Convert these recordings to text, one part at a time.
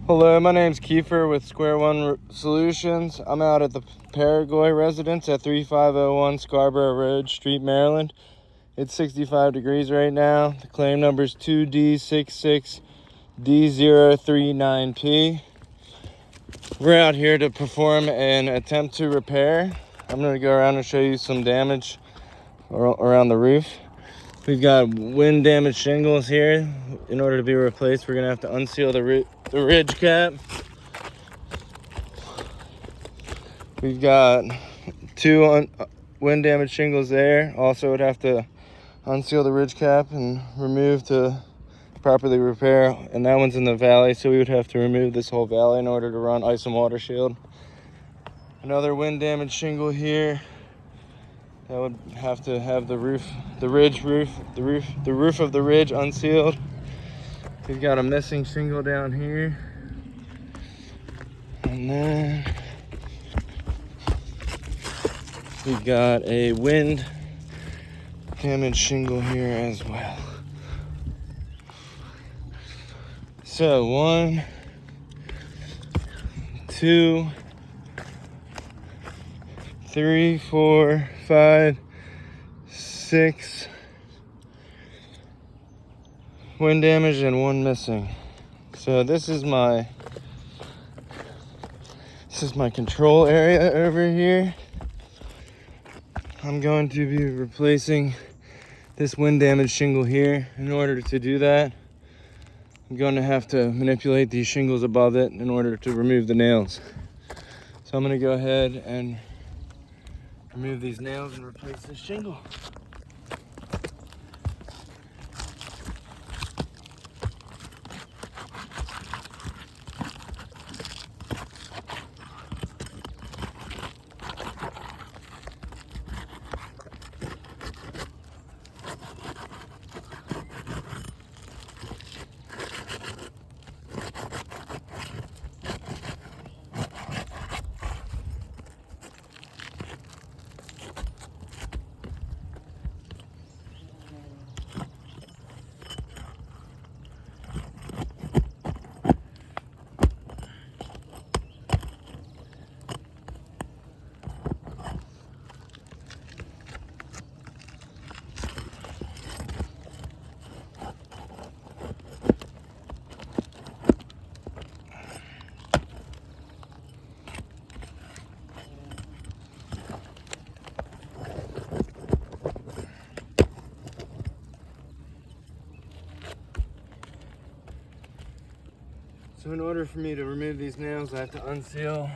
Hello, my name's Kiefer with Square One Solutions. I'm out at the Peregoy residence at 3501 Scarborough Road, Street, Maryland. It's 65 degrees right now. The claim number is 2D66D039P. We're out here to perform an attempt to repair. I'm going to go around and show you some damage around the roof. We've got wind damaged shingles here. In order to be replaced, we're going to have to unseal the ridge cap. We've got two wind damaged shingles there. Also would have to unseal the ridge cap and remove to properly repair. And that one's in the valley, so we would have to remove this whole valley in order to run ice and water shield. Another wind damaged shingle here. That would have to have the roof of the ridge unsealed. We've got a missing shingle down here. And then we've got a wind damaged shingle here as well. So 1, 2, 3, 4, 5, 6 wind damage and 1 missing. So this is my control area over here. I'm going to be replacing this wind damaged shingle here. In order to do that, I'm going to have to manipulate these shingles above it in order to remove the nails. So I'm going to go ahead and remove these nails and replace this shingle. So in order for me to remove these nails, I have to unseal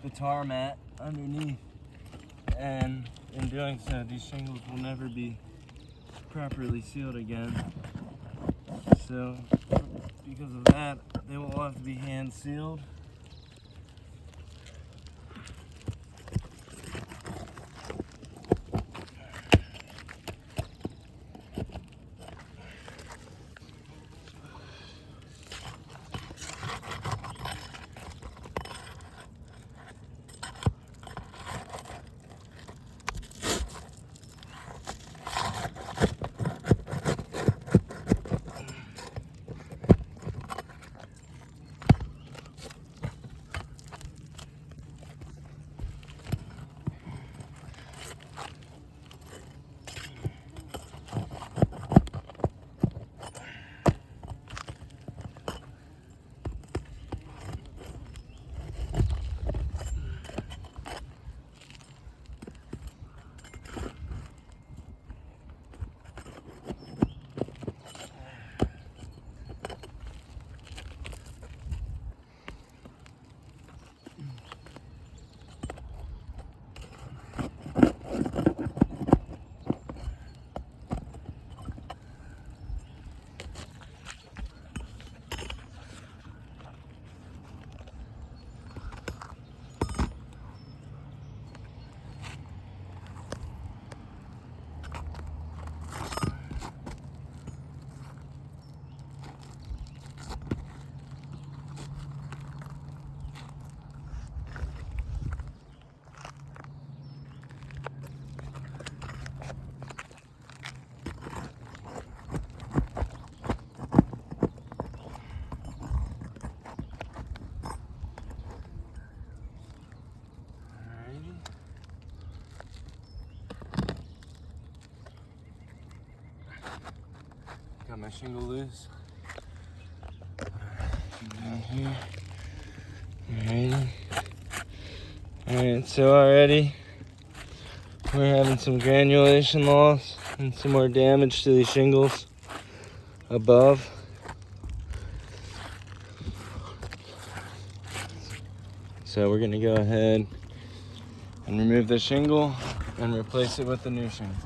the tar mat underneath. And in doing so, these shingles will never be properly sealed again. So because of that, they will all have to be hand sealed. my shingle loose. Down here. Alrighty. Alright, so already we're having some granulation loss and some more damage to these shingles above. So we're gonna go ahead and remove the shingle and replace it with the new shingle.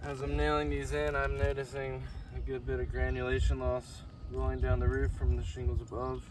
As I'm nailing these in, I'm noticing a good bit of granulation loss rolling down the roof from the shingles above.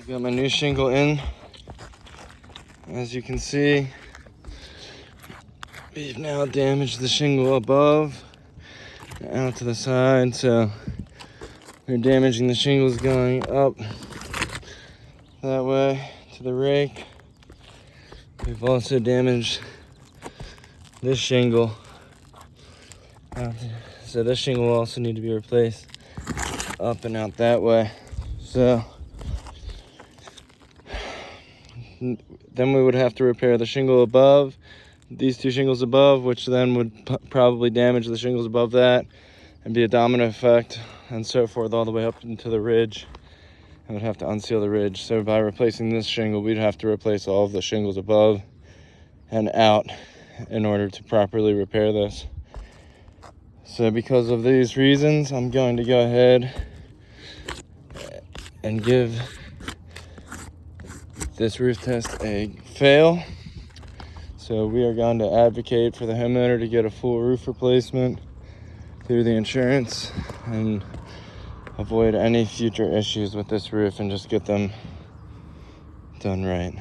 I've got my new shingle in. As you can see, We've now damaged the shingle above, out to the side, so we're damaging the shingles going up that way to the rake. We've also damaged this shingle, so this shingle will also need to be replaced up and out that way. So then we would have to repair the shingle above, these two shingles above, which then would probably damage the shingles above that and be a domino effect and so forth all the way up into the ridge, and would have to unseal the ridge. So by replacing this shingle, we'd have to replace all of the shingles above and out in order to properly repair this. So because of these reasons, I'm going to go ahead and give this roof test a fail. So we are going to advocate for the homeowner to get a full roof replacement through the insurance and avoid any future issues with this roof and just get them done right.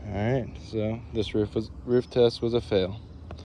All right, so this roof test was a fail.